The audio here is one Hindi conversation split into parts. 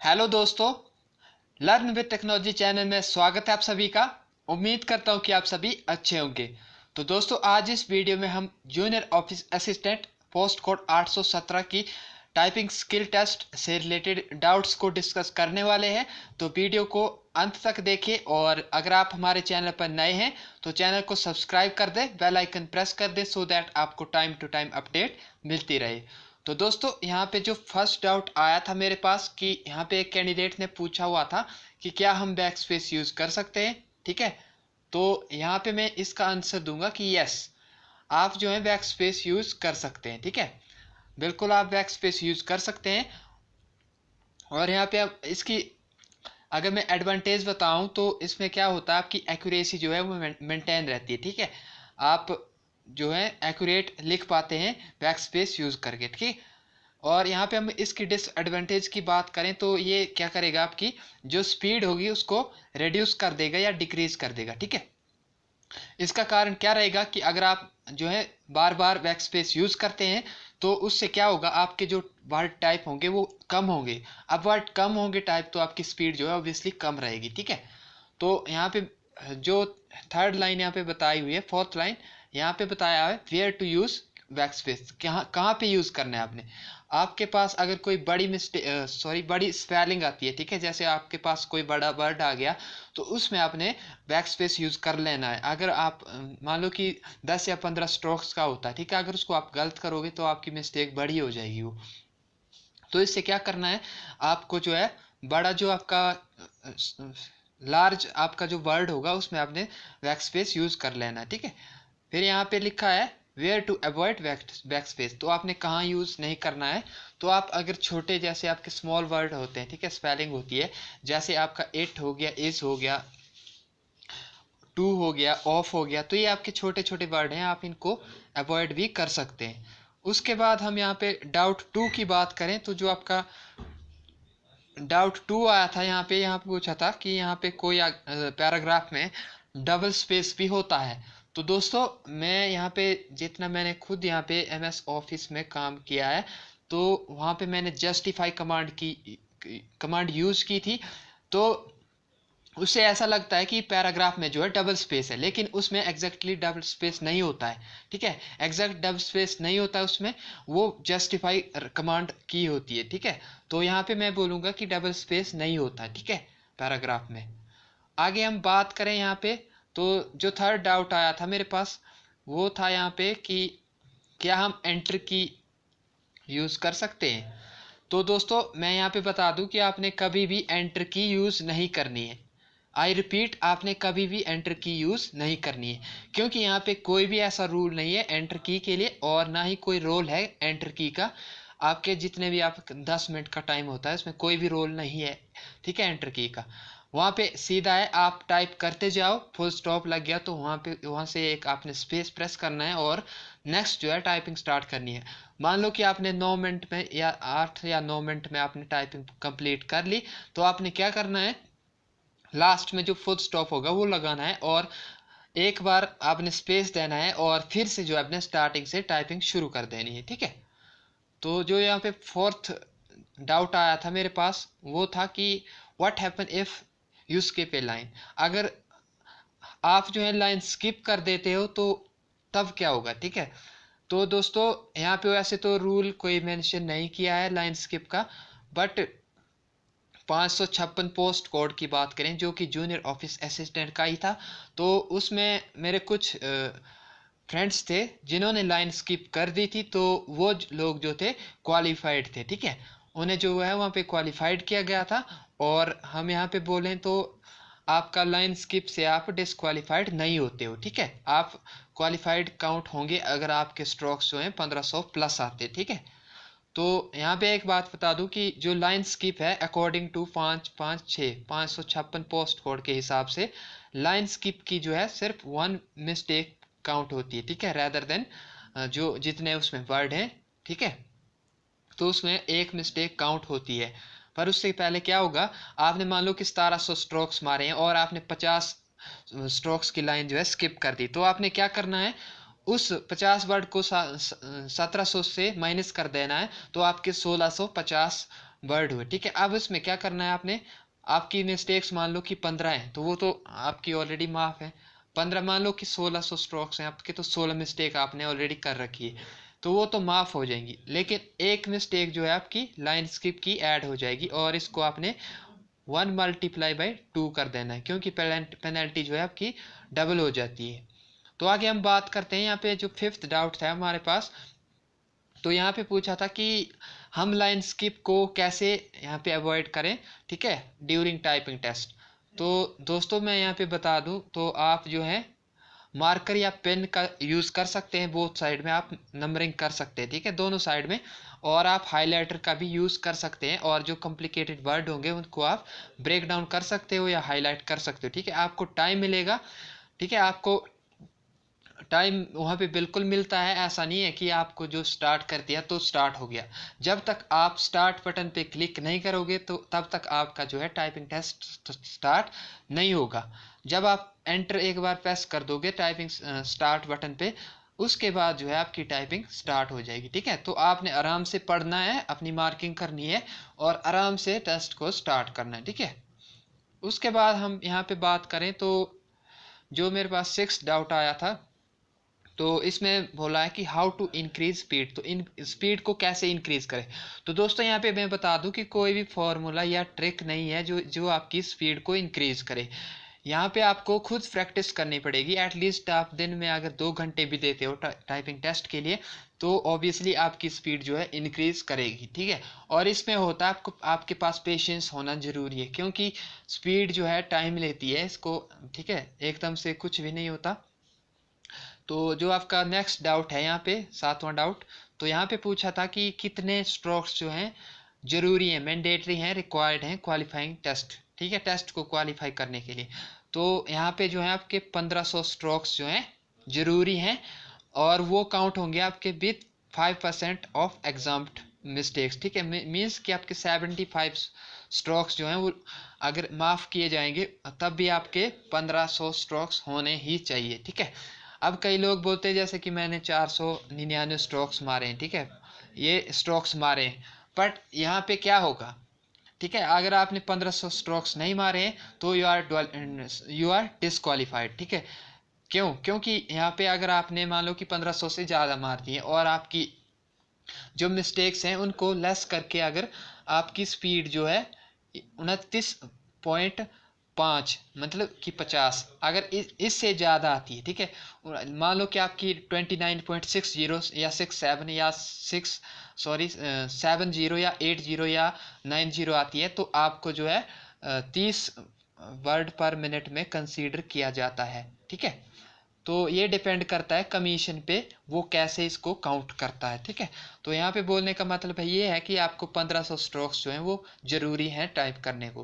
हेलो दोस्तों, लर्न विद टेक्नोलॉजी चैनल में स्वागत है आप सभी का। उम्मीद करता हूं कि आप सभी अच्छे होंगे। तो दोस्तों, आज इस वीडियो में हम junior office assistant post code 817 की टाइपिंग स्किल टेस्ट से रिलेटेड डाउट्स को डिस्कस करने वाले हैं। तो वीडियो को अंत तक देखिए, और अगर आप हमारे चैनल पर नए हैं तो चैनल को सब्सक्राइब कर दें, बेल आइकन प्रेस कर दें, सो दैट आपको टाइम टू टाइम अपडेट मिलती रहे। तो दोस्तों, यहाँ पे जो फर्स्ट डाउट आया था मेरे पास कि यहाँ पे एक कैंडिडेट ने पूछा हुआ था कि क्या हम बैक स्पेस यूज़ कर सकते हैं। ठीक है, तो यहाँ पे मैं इसका आंसर दूंगा कि यस, आप जो है बैक स्पेस यूज़ कर सकते हैं। ठीक है, बिल्कुल आप बैक स्पेस यूज़ कर सकते हैं। और यहाँ पे आप इसकी अगर मैं एडवांटेज बताऊं तो इसमें क्या होता है, आपकी एक्यूरेसी जो है वो मेंटेन रहती है। ठीक है, आप जो है एक्यूरेट लिख पाते हैं बैक स्पेस यूज़ करके। ठीक है, और यहाँ पे हम इसकी डिसएडवांटेज की बात करें तो ये क्या करेगा, आपकी जो स्पीड होगी उसको रिड्यूस कर देगा या डिक्रीज कर देगा। ठीक है, इसका कारण क्या रहेगा कि अगर आप जो है बार बार बैक स्पेस यूज करते हैं तो उससे क्या होगा, आपके जो वर्ड टाइप होंगे वो कम होंगे। अब वर्ड कम होंगे टाइप तो आपकी स्पीड जो है ऑब्वियसली कम रहेगी। ठीक है, तो यहाँ पे जो थर्ड लाइन यहाँ पे बताई हुई है, फोर्थ लाइन यहाँ पे बताया है where to use back space, कहाँ कहाँ पे यूज करना है आपने। आपके पास अगर कोई बड़ी बड़ी स्पेलिंग आती है, ठीक है, जैसे आपके पास कोई बड़ा वर्ड आ गया तो उसमें आपने बैक स्पेस यूज कर लेना है। अगर आप मान लो कि 10 या 15 स्ट्रोक्स का होता है, ठीक है, अगर उसको आप गलत करोगे तो आपकी मिस्टेक बड़ी हो जाएगी वो। तो इससे क्या करना है, आपको जो है बड़ा जो आपका लार्ज आपका जो वर्ड होगा उसमें आपने बैक स्पेस यूज कर लेना है। ठीक है, फिर यहाँ पे लिखा है where to avoid back space, तो आपने कहाँ यूज नहीं करना है। तो आप अगर छोटे जैसे आपके स्मॉल वर्ड होते हैं, ठीक है, स्पेलिंग होती है, जैसे आपका इट हो गया, इज हो गया, टू हो गया, ऑफ हो गया, तो ये आपके छोटे छोटे वर्ड हैं, आप इनको अवॉइड भी कर सकते हैं। उसके बाद हम यहाँ पे डाउट टू की बात करें तो जो आपका डाउट टू आया था यहाँ पे पूछा था कि यहाँ पे कोई पैराग्राफ में डबल स्पेस भी होता है। तो दोस्तों, मैं यहाँ पे जितना मैंने खुद यहाँ पे एमएस ऑफिस में काम किया है तो वहाँ पे मैंने जस्टिफाई कमांड यूज़ की थी। तो उससे ऐसा लगता है कि पैराग्राफ में जो है डबल स्पेस है, लेकिन उसमें एग्जैक्टली डबल स्पेस नहीं होता है। ठीक है, एग्जैक्ट डबल स्पेस नहीं होता है उसमें, वो जस्टिफाई कमांड की होती है। ठीक है, तो यहाँ पे मैं बोलूँगा कि डबल स्पेस नहीं होता है। ठीक है, पैराग्राफ में। आगे हम बात करें यहाँ पे, तो जो थर्ड डाउट आया था मेरे पास वो था यहाँ पे कि क्या हम एंटर की यूज़ कर सकते हैं। तो दोस्तों, मैं यहाँ पे बता दूं कि आपने कभी भी एंटर की यूज़ नहीं करनी है। आई रिपीट, आपने कभी भी एंटर की यूज़ नहीं करनी है, क्योंकि यहाँ पे कोई भी ऐसा रूल नहीं है एंटर की के लिए, और ना ही कोई रोल है एंटर की का। आपके जितने भी आप 10 मिनट का टाइम होता है उसमें कोई भी रोल नहीं है। ठीक है, एंटर की का वहाँ पे सीधा है, आप टाइप करते जाओ, फुल स्टॉप लग गया तो वहाँ से एक आपने स्पेस प्रेस करना है और नेक्स्ट जो है टाइपिंग स्टार्ट करनी है। मान लो कि आपने 9 मिनट में या 8 या 9 मिनट में आपने टाइपिंग कंप्लीट कर ली, तो आपने क्या करना है, लास्ट में जो फुल स्टॉप होगा वो लगाना है और एक बार आपने स्पेस देना है और फिर से जो आपने स्टार्टिंग से टाइपिंग शुरू कर देनी है। ठीक है, तो जो यहाँ पे फोर्थ डाउट आया था मेरे पास वो था कि what happen if you skip A line, अगर आप जो है लाइन स्किप कर देते हो तो तब क्या होगा। ठीक है, तो दोस्तों, यहाँ पे वैसे तो रूल कोई मेंशन नहीं किया है लाइन स्किप का, बट 556 पोस्ट कोड की बात करें जो कि जूनियर ऑफिस असिस्टेंट का ही था, तो उसमें मेरे कुछ फ्रेंड्स थे जिन्होंने लाइन स्किप कर दी थी, तो वो लोग जो थे क्वालिफाइड थे। ठीक है, उन्हें जो है वहाँ पे क्वालिफाइड किया गया था। और हम यहाँ पे बोलें तो आपका लाइन स्किप से आप डिसक्वालिफाइड नहीं होते हो। ठीक है, आप क्वालिफाइड काउंट होंगे अगर आपके स्ट्रोक्स जो हैं 1500 प्लस आते। ठीक है, तो यहाँ पे एक बात बता दूं कि जो लाइन स्किप है अकॉर्डिंग टू 556 पोस्ट कोड के हिसाब से लाइन स्किप की जो है सिर्फ वन मिस्टेक काउंट होती है। ठीक है, रेदर देन जो जितने उसमें वर्ड हैं, ठीक है, तो उसमें एक मिस्टेक काउंट होती है। पर उससे पहले क्या होगा, आपने मान लो कि 1700 स्ट्रोक्स मारे हैं और आपने 50 स्ट्रोक्स की लाइन जो है स्किप कर दी, तो आपने क्या करना है, उस 50 वर्ड को 1700 से माइनस कर देना है, तो आपके 1650 वर्ड हुए, ठीक है। अब इसमें क्या करना है आपने, आपकी मिस्टेक्स मान लो कि 15 हैं तो वो तो आपकी ऑलरेडी माफ है। 15 मान लो कि 1600 स्ट्रोक्स हैं आपके, तो 16 मिस्टेक आपने ऑलरेडी कर रखी है, तो वो तो माफ हो जाएंगी। लेकिन एक मिस्टेक जो है आपकी लाइन स्किप की ऐड हो जाएगी, और इसको आपने 1 × 2 कर देना है, क्योंकि पेनल्टी जो है आपकी डबल हो जाती है। तो आगे हम बात करते हैं यहाँ पे जो फिफ्थ डाउट था हमारे पास। तो यहाँ पे पूछा था कि हम लाइन स्किप को कैसे यहाँ पे अवॉइड करें, ठीक है, ड्यूरिंग टाइपिंग टेस्ट। तो दोस्तों मैं यहाँ पे बता दूं, तो आप जो है मार्कर या पेन का यूज़ कर सकते हैं, बोथ साइड में आप नंबरिंग कर सकते हैं, ठीक है, दोनों साइड में। और आप हाइलाइटर का भी यूज़ कर सकते हैं, और जो कॉम्प्लिकेटेड वर्ड होंगे उनको आप ब्रेक डाउन कर सकते हो या हाईलाइट कर सकते हो, ठीक है। आपको टाइम मिलेगा, ठीक है, आपको टाइम वहाँ पे बिल्कुल मिलता है। ऐसा नहीं है कि आपको जो स्टार्ट कर दिया तो स्टार्ट हो गया। जब तक आप स्टार्ट बटन पे क्लिक नहीं करोगे तो तब तक आपका जो है टाइपिंग टेस्ट स्टार्ट नहीं होगा। जब आप एंटर एक बार प्रेस कर दोगे टाइपिंग स्टार्ट बटन पे, उसके बाद जो है आपकी टाइपिंग स्टार्ट हो जाएगी, ठीक है। तो आपने आराम से पढ़ना है, अपनी मार्किंग करनी है, और आराम से टेस्ट को स्टार्ट करना है, ठीक है। उसके बाद हम यहाँ पे बात करें तो जो मेरे पास 6 डाउट आया था, तो इसमें बोला है कि हाउ टू इंक्रीज स्पीड, तो इन स्पीड को कैसे इंक्रीज करें। तो दोस्तों यहाँ पे मैं बता दूं कि कोई भी फॉर्मूला या ट्रिक नहीं है जो जो आपकी स्पीड को इंक्रीज करे। यहाँ पे आपको खुद प्रैक्टिस करनी पड़ेगी। एटलीस्ट आप दिन में अगर 2 घंटे भी देते हो टाइपिंग टेस्ट के लिए, तो ऑब्वियसली आपकी स्पीड जो है इंक्रीज करेगी, ठीक है। और इसमें होता है आपको, आपके पास पेशेंस होना ज़रूरी है, क्योंकि स्पीड जो है टाइम लेती है इसको, ठीक है, एकदम से कुछ भी नहीं होता। तो जो आपका नेक्स्ट डाउट है यहाँ पे 7वां डाउट, तो यहाँ पे पूछा था कि कितने स्ट्रोक्स जो हैं जरूरी हैं, मैंडेटरी हैं, रिक्वायर्ड हैं क्वालिफाइंग टेस्ट, ठीक है, टेस्ट को क्वालिफाई करने के लिए। तो यहाँ पे जो है आपके 1500 स्ट्रोक्स जो हैं जरूरी हैं, और वो काउंट होंगे आपके विथ 5% ऑफ एग्जाम मिस्टेक्स, ठीक है। मीन्स कि आपके 75 स्ट्रोक्स जो हैं वो अगर माफ़ किए जाएंगे तब भी आपके 1500 स्ट्रोक्स होने ही चाहिए, ठीक है। अब कई लोग बोलते हैं जैसे कि मैंने 499 स्ट्रोक्स मारे हैं, ठीक है, ये स्ट्रोक्स मारे हैं, बट यहाँ पे क्या होगा, ठीक है, अगर आपने 1500 स्ट्रोक्स नहीं मारे हैं तो यू आर डिसक्वालीफाइड, ठीक है। क्यों? क्योंकि यहाँ पे अगर आपने मान लो कि 1500 से ज़्यादा मार दिए, और आपकी जो मिस्टेक्स हैं उनको लेस करके अगर आपकी स्पीड जो है 29.5 मतलब कि 50, अगर इससे ज़्यादा आती है, ठीक है, मान लो कि आपकी 29.60 या 67 या 70 या 80 या 90 आती है, तो आपको जो है 30 वर्ड पर मिनट में कंसीडर किया जाता है, ठीक है। तो ये डिपेंड करता है कमीशन पे, वो कैसे इसको काउंट करता है, ठीक है। तो यहाँ पे बोलने का मतलब है ये है कि आपको 1500 स्ट्रोक्स जो हैं वो ज़रूरी हैं टाइप करने को,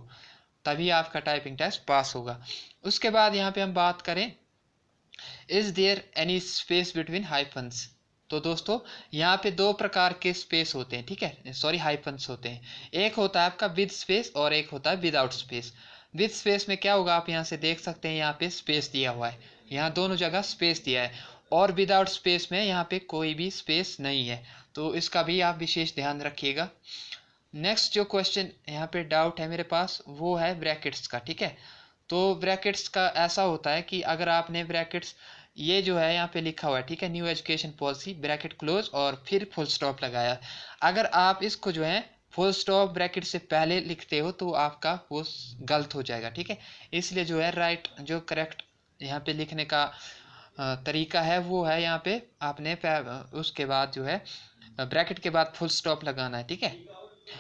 तभी आपका टाइपिंग टेस्ट पास होगा। उसके बाद यहाँ पे हम बात करें, is there any space between hyphens. तो दोस्तों यहाँ पे 2 प्रकार के स्पेस होते हैं, ठीक है, सॉरी हाइफन्स होते हैं। एक होता है आपका विद स्पेस और एक होता है विदाउट स्पेस। विद स्पेस में क्या होगा, आप यहाँ से देख सकते हैं, यहाँ पे स्पेस दिया हुआ है, यहाँ दोनों जगह स्पेस दिया है। और विदाउट स्पेस में यहाँ पे कोई भी स्पेस नहीं है, तो इसका भी आप विशेष ध्यान रखिएगा। नेक्स्ट जो क्वेश्चन यहाँ पे डाउट है मेरे पास वो है ब्रैकेट्स का, ठीक है। तो ब्रैकेट्स का ऐसा होता है कि अगर आपने ब्रैकेट्स, ये जो है यहाँ पे लिखा हुआ है, ठीक है, new education policy bracket close और फिर फुल स्टॉप लगाया, अगर आप इसको जो है फुल स्टॉप ब्रैकेट से पहले लिखते हो तो आपका वो गलत हो जाएगा, ठीक है। इसलिए जो है राइट, जो करेक्ट यहाँ पे लिखने का तरीका है वो है, यहाँ पे आपने उसके बाद जो है ब्रैकेट के बाद फुल स्टॉप लगाना है, ठीक है।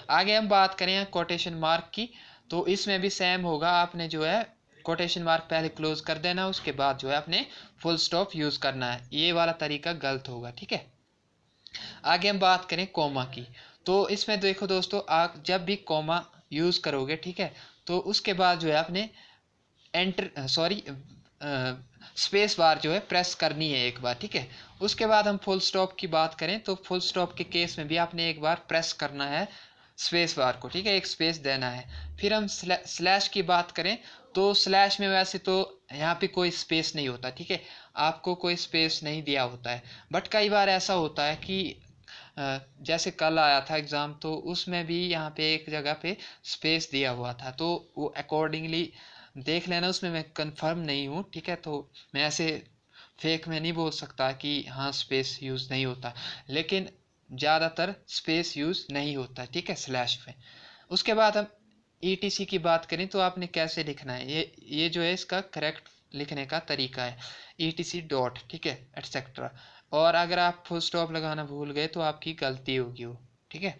आगे हम बात करें कोटेशन मार्क की, तो इसमें भी सेम होगा, आपने जो है कोटेशन मार्क पहले क्लोज कर देना, उसके बाद जो है आपने फुल स्टॉप यूज़ करना है, ये वाला तरीका गलत होगा, ठीक है। आगे हम बात करें कोमा की, तो इसमें देखो दोस्तों, आप जब भी कोमा यूज़ करोगे, ठीक है, तो उसके बाद जो है आपने एंटर सॉरी स्पेस बार जो है प्रेस करनी है एक बार, ठीक है। उसके बाद हम फुल स्टॉप की बात करें तो फुल स्टॉप के केस में भी आपने एक बार प्रेस करना है स्पेस बार को, ठीक है, एक स्पेस देना है। फिर हम स्लैश की बात करें तो स्लैश में वैसे तो यहाँ पे कोई स्पेस नहीं होता, ठीक है, आपको कोई स्पेस नहीं दिया होता है, बट कई बार ऐसा होता है कि जैसे कल आया था एग्ज़ाम, तो उसमें भी यहाँ पे एक जगह पे स्पेस दिया हुआ था, तो वो अकॉर्डिंगली देख लेना, उसमें मैं कंफर्म नहीं हूँ, ठीक है। तो मैं ऐसे फेक में नहीं बोल सकता कि हाँ स्पेस यूज़ नहीं होता, लेकिन ज़्यादातर स्पेस यूज़ नहीं होता, ठीक है, स्लैश में। उसके बाद हम ईटीसी की बात करें तो आपने कैसे लिखना है, ये जो है इसका करेक्ट लिखने का तरीका है, ईटीसी डॉट, ठीक है, एटसेट्रा। और अगर आप फुल स्टॉप लगाना भूल गए तो आपकी गलती होगी वो, ठीक है।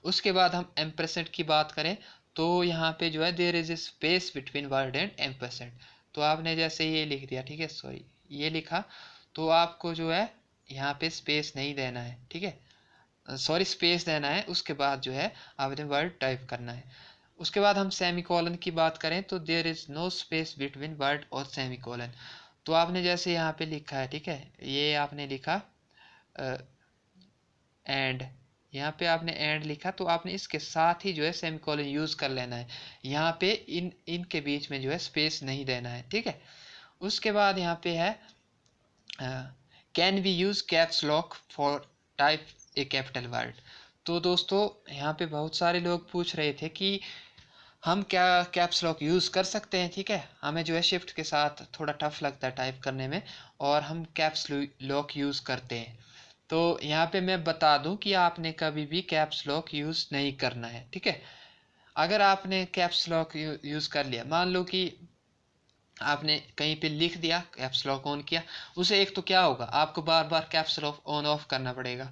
उसके बाद हम एम्परसेंट की बात करें तो यहाँ पे जो है there is a space between word and ampersand. तो आपने जैसे ये लिख दिया, ठीक है, सॉरी ये लिखा, तो आपको जो है यहाँ पे स्पेस नहीं देना है, ठीक है, सॉरी स्पेस देना है, उसके बाद जो है आपने वर्ड टाइप करना है। उसके बाद हम सेमी कॉलन की बात करें तो there is no space between word और सेमी कॉलन। तो आपने जैसे यहाँ पे लिखा है, ठीक है, ये आपने लिखा एंड, यहाँ पे आपने एंड लिखा, तो आपने इसके साथ ही जो है सेमीकोलन यूज़ कर लेना है, यहाँ पे इनके बीच में जो है स्पेस नहीं देना है, ठीक है। उसके बाद यहाँ पे है can we use caps lock for type a capital word. तो दोस्तों यहाँ पे बहुत सारे लोग पूछ रहे थे कि हम क्या कैप्स लॉक यूज़ कर सकते हैं, ठीक है, हमें जो है शिफ्ट के साथ थोड़ा टफ लगता है टाइप करने में, और हम कैप्स लॉक यूज़ करते हैं। तो यहाँ पे मैं बता दूं कि आपने कभी भी कैप्स लॉक यूज़ नहीं करना है, ठीक है। अगर आपने कैप्स लॉक यूज़ कर लिया, मान लो कि आपने कहीं पे लिख दिया कैप्स लॉक ऑन किया, उसे एक तो क्या होगा, आपको बार बार कैप्स लॉक ऑन ऑफ करना पड़ेगा,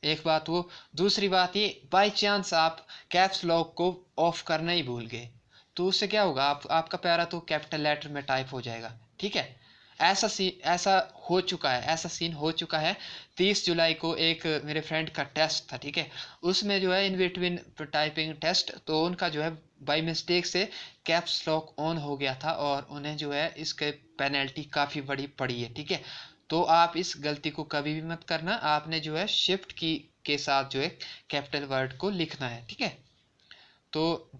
एक बात वो। दूसरी बात ये, बाय चांस आप कैप्स लॉक को ऑफ करना ही भूल गए, तो उससे क्या होगा, आपका पैरा तो कैपिटल लेटर में टाइप हो जाएगा, ठीक है। ऐसा हो चुका है, ऐसा सीन हो चुका है। 30 जुलाई को एक मेरे फ्रेंड का टेस्ट था, ठीक है, उसमें जो है इन बिटवीन टाइपिंग टेस्ट, तो उनका जो है बाय मिस्टेक से कैप्स लॉक ऑन हो गया था, और उन्हें जो है इसके पेनल्टी काफ़ी बड़ी पड़ी है, ठीक है। तो आप इस गलती को कभी भी मत करना, आपने जो है शिफ्ट की के साथ जो है कैपिटल वर्ड को लिखना है, ठीक है। तो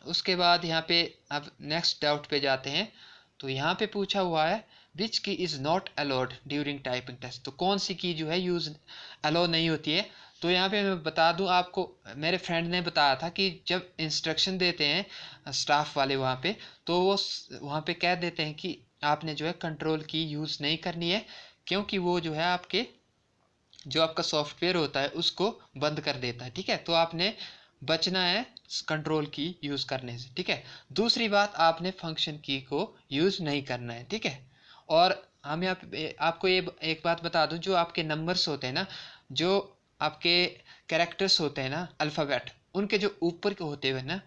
उसके बाद यहाँ पे अब नेक्स्ट डाउट पे जाते हैं। तो यहाँ पे पूछा हुआ है which key is not allowed during typing test. तो कौन सी की जो है यूज़ अलाउ नहीं होती है। तो यहाँ पे मैं बता दूँ आपको, मेरे फ्रेंड ने बताया था कि जब इंस्ट्रक्शन देते हैं स्टाफ वाले वहाँ पे, तो वो वहाँ पे कह देते हैं कि आपने जो है कंट्रोल की यूज़ नहीं करनी है, क्योंकि वो जो है आपके जो आपका सॉफ्टवेयर होता है उसको बंद कर देता है, ठीक है। तो आपने बचना है कंट्रोल की यूज़ करने से, ठीक है। दूसरी बात, आपने फंक्शन की को यूज़ नहीं करना है, ठीक है। और हम यहाँ पे आपको ये एक बात बता दूं, जो आपके नंबर्स होते हैं ना, जो आपके कैरेक्टर्स होते हैं ना अल्फ़ाबेट, उनके जो ऊपर के होते हुए ना,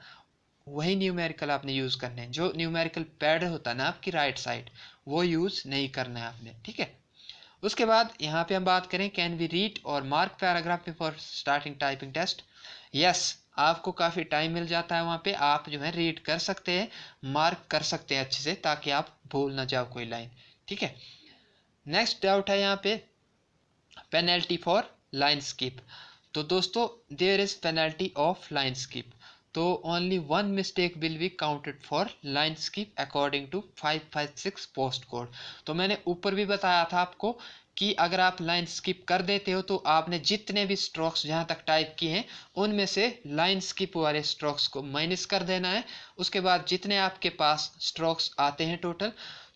वही न्यूमेरिकल आपने यूज़ करने हैं। जो न्यूमेरिकल पैड होता है ना आपकी राइट साइड, वो यूज़ नहीं करना है आपने, ठीक है। उसके बाद यहाँ पे हम बात करें कैन वी रीड और mark paragraph before starting typing test. Yes, आपको काफ़ी टाइम मिल जाता है वहाँ पे, आप जो है रीड कर सकते हैं, मार्क कर सकते हैं अच्छे से, ताकि आप भूल ना जाओ कोई लाइन, ठीक है। नेक्स्ट डाउट है यहाँ पे पेनल्टी फॉर लाइन स्किप। तो दोस्तों there is penalty of line skip. तो only one mistake will be counted for line skip according to 556 post code. तो मैंने ऊपर भी बताया था आपको कि अगर आप लाइन स्किप कर देते हो, तो आपने जितने भी स्ट्रोक्स जहाँ तक टाइप किए हैं उनमें से लाइन स्किप वाले स्ट्रोक्स को माइनस कर देना है। उसके बाद जितने आपके पास स्ट्रोक्स आते हैं टोटल,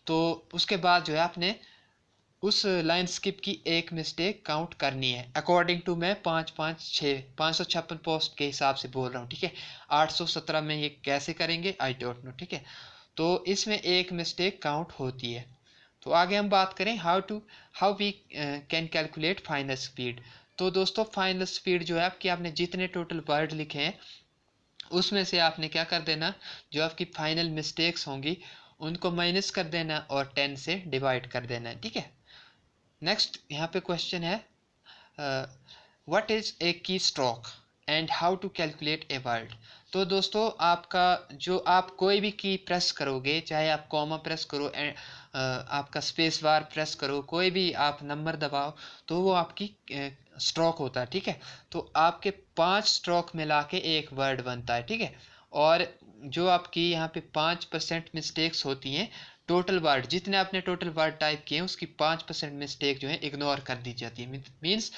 तो उसके बाद जो है आपने उस लाइन स्किप की एक मिस्टेक काउंट करनी है, अकॉर्डिंग टू मैं 556 पोस्ट के हिसाब से बोल रहा हूँ, ठीक है। 817 में ये कैसे करेंगे आई डोंट नो, ठीक है। तो इसमें एक मिस्टेक काउंट होती है। तो आगे हम बात करें how we can calculate final speed. तो दोस्तों फाइनल स्पीड जो है आपकी, आपने जितने टोटल वर्ड लिखे हैं उसमें से आपने क्या कर देना, जो आपकी फाइनल मिस्टेक्स होंगी उनको माइनस कर देना और 10 से डिवाइड कर देना है, ठीक है। नेक्स्ट यहाँ पे क्वेश्चन है what is a key stroke and how to calculate a word. तो दोस्तों आपका जो आप कोई भी की प्रेस करोगे, चाहे आप कॉमा प्रेस करो आपका स्पेस बार प्रेस करो, कोई भी आप नंबर दबाओ, तो वो आपकी स्ट्रोक होता है, ठीक है। तो आपके 5 स्ट्रोक मिला के एक वर्ड बनता है, ठीक है। और जो आपकी यहाँ पे 5% मिस्टेक्स होती हैं, टोटल वर्ड जितने आपने टोटल वर्ड टाइप किए हैं उसकी 5% मिस्टेक जो है इग्नोर कर दी जाती है। मीन्स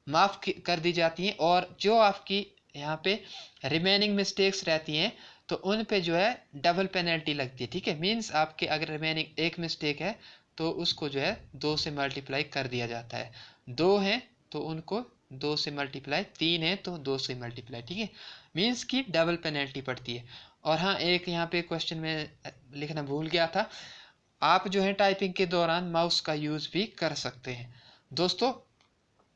माफ़ कर दी जाती हैं, और जो आपकी यहाँ पे रिमेनिंग मिस्टेक्स रहती हैं तो उन पे जो है डबल पेनल्टी लगती है। ठीक है, मीन्स आपके अगर रिमेनिंग एक मिस्टेक है तो उसको जो है 2 से मल्टीप्लाई कर दिया जाता है। 2 हैं तो उनको 2 से मल्टीप्लाई, 3 है तो 2 से मल्टीप्लाई। ठीक है, मीन्स की डबल पेनल्टी पड़ती है। और हाँ, एक यहाँ पे क्वेश्चन में लिखना भूल गया था, आप जो है टाइपिंग के दौरान माउस का यूज़ भी कर सकते हैं। दोस्तों,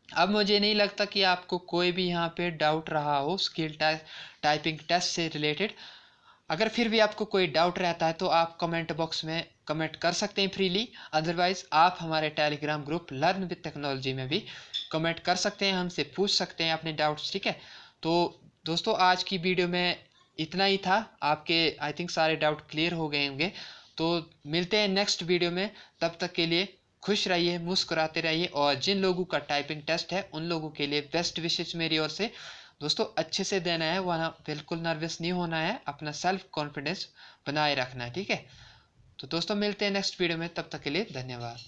अब मुझे नहीं लगता कि आपको कोई भी यहाँ पे डाउट रहा हो स्किल टाइपिंग टेस्ट से रिलेटेड। अगर फिर भी आपको कोई डाउट रहता है तो आप कमेंट बॉक्स में कमेंट कर सकते हैं फ्रीली। अदरवाइज़ आप हमारे Telegram group learn with technology में भी कमेंट कर सकते हैं, हमसे पूछ सकते हैं अपने डाउट्स। ठीक है, तो दोस्तों आज की वीडियो में इतना ही था। आपके आई थिंक सारे डाउट क्लियर हो गए होंगे। तो मिलते हैं नेक्स्ट वीडियो में, तब तक के लिए खुश रहिए, मुस्कुराते रहिए, और जिन लोगों का टाइपिंग टेस्ट है उन लोगों के लिए बेस्ट विशेष मेरी ओर से। दोस्तों, अच्छे से देना है, वहाँ बिल्कुल नर्वस नहीं होना है, अपना सेल्फ कॉन्फिडेंस बनाए रखना है। ठीक है, तो दोस्तों मिलते हैं नेक्स्ट वीडियो में, तब तक के लिए धन्यवाद।